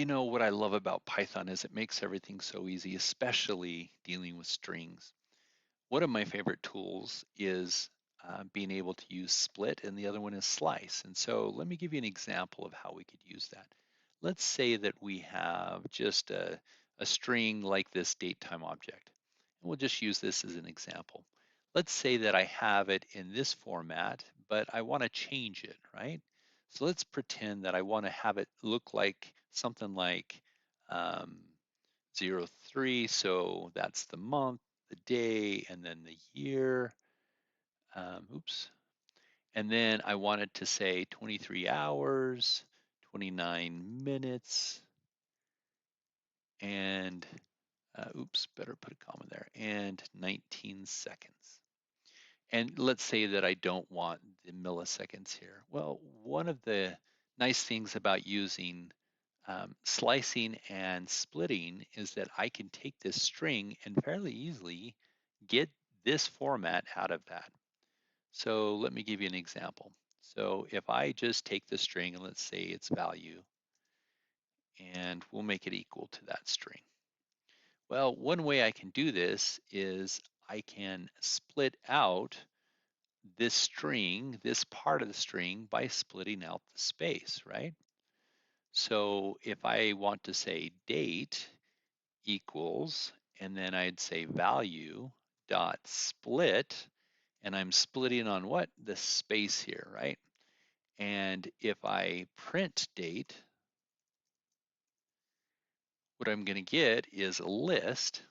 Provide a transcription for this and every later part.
You know, what I love about Python is it makes everything so easy, especially dealing with strings. One of my favorite tools is being able to use split, and the other one is slice. And so let me give you an example of how we could use that. Let's say that we have just a string like this date time object. And we'll just use this as an example. Let's say that I have it in this format, but I want to change it, right? So let's pretend that I want to have it look like something like um, 03. So that's the month, the day, and then the year. Oops. And then I wanted to say 23 hours, 29 minutes, and oops, better put a comma there, and 19 seconds. And let's say that I don't want the milliseconds here. Well, one of the nice things about using slicing and splitting is that I can take this string and fairly easily get this format out of that. So let me give you an example. So if I just take the string and let's say its value, and we'll make it equal to that string. Well, one way I can do this is I can split out this string, this part of the string, by splitting out the space, right? So if I want to say date equals, and then I'd say value dot split, and I'm splitting on what? The space here, right? And if I print date, what I'm going to get is a list.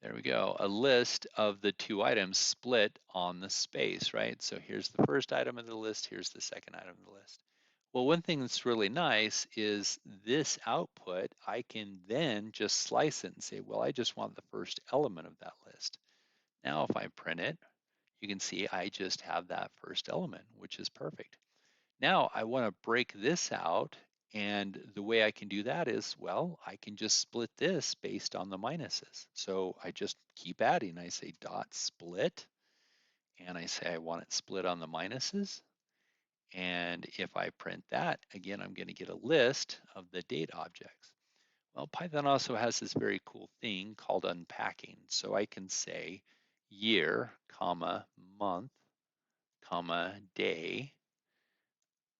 There we go, a list of the two items split on the space, right? So here's the first item of the list, here's the second item of the list. Well, one thing that's really nice is this output, I can then just slice it and say, well, I just want the first element of that list. Now, if I print it, you can see I just have that first element, which is perfect. Now I want to break this out, and the way I can do that is, well, I can just split this based on the minuses. So I just keep adding. I say dot split, and I say I want it split on the minuses. And if I print that, again, I'm going to get a list of the date objects. Well, Python also has this very cool thing called unpacking. So I can say year, comma, month, comma, day,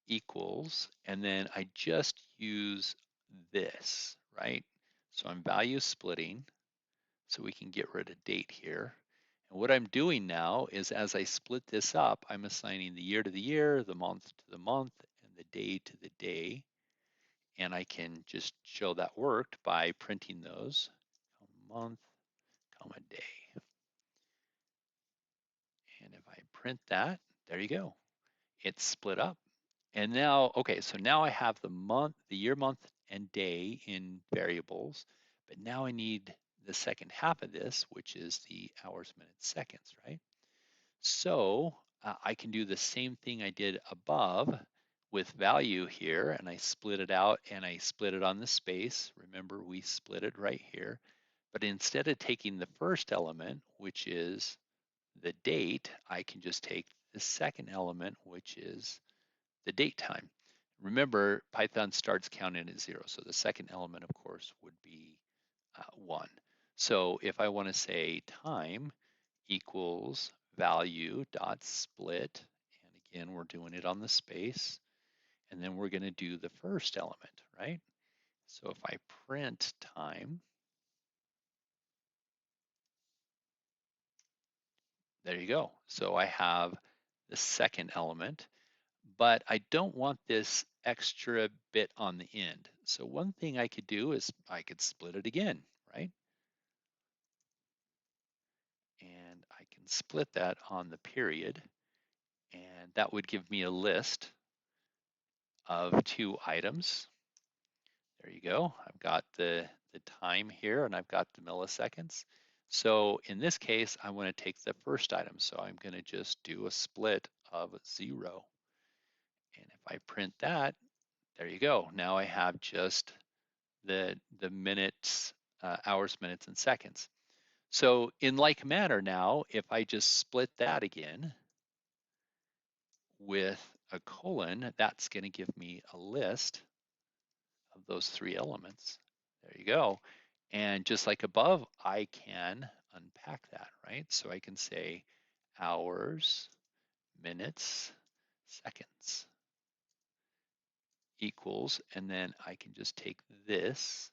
equals, and then I just use this, right? So I'm value splitting, so we can get rid of date here. And what I'm doing now is as I split this up, I'm assigning the year to the year, the month to the month, and the day to the day. And I can just show that worked by printing those, month, comma, day. And if I print that, there you go. It's split up. And now, okay, so now I have the month, the year, month, and day in variables, but now I need the second half of this, which is the hours, minutes, seconds, right? So I can do the same thing I did above with value here, and I split it out and I split it on the space. Remember, we split it right here. But instead of taking the first element, which is the date, I can just take the second element, which is the date time. Remember, Python starts counting at 0. So the second element, of course, would be 1. So if I want to say time equals value dot split, and again, we're doing it on the space, and then we're going to do the first element, right? So if I print time, there you go. So I have the second element, but I don't want this extra bit on the end. So one thing I could do is I could split it again, right? And I can split that on the period, and that would give me a list of two items. There you go. I've got the time here and I've got the milliseconds. So in this case, I want to take the first item. So I'm going to just do a split of 0. And if I print that, there you go. Now I have just the minutes, hours, minutes, and seconds. So in like manner now, if I just split that again with a colon, that's going to give me a list of those 3 elements. There you go. And just like above, I can unpack that, right? So I can say hours, minutes, seconds equals, and then I can just take this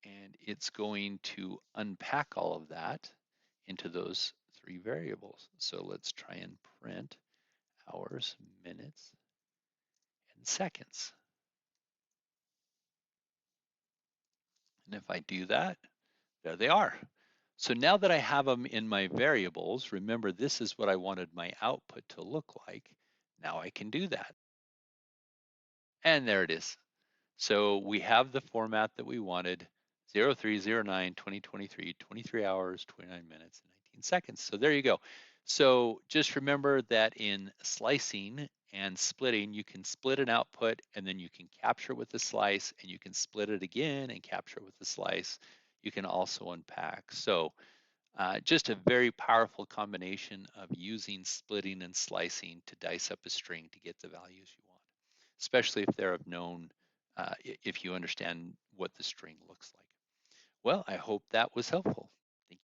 and it's going to unpack all of that into those 3 variables. So let's try and print hours, minutes, and seconds. And if I do that, there they are. So now that I have them in my variables, remember this is what I wanted my output to look like. Now I can do that. And there it is. So we have the format that we wanted, 0309 2023, 23 hours, 29 minutes, and 19 seconds. So there you go. So just remember that in slicing and splitting, you can split an output and then you can capture it with a slice, and you can split it again and capture it with a slice. You can also unpack. So just a very powerful combination of using splitting and slicing to dice up a string to get the values you want, especially if they're of known, if you understand what the string looks like. Well, I hope that was helpful.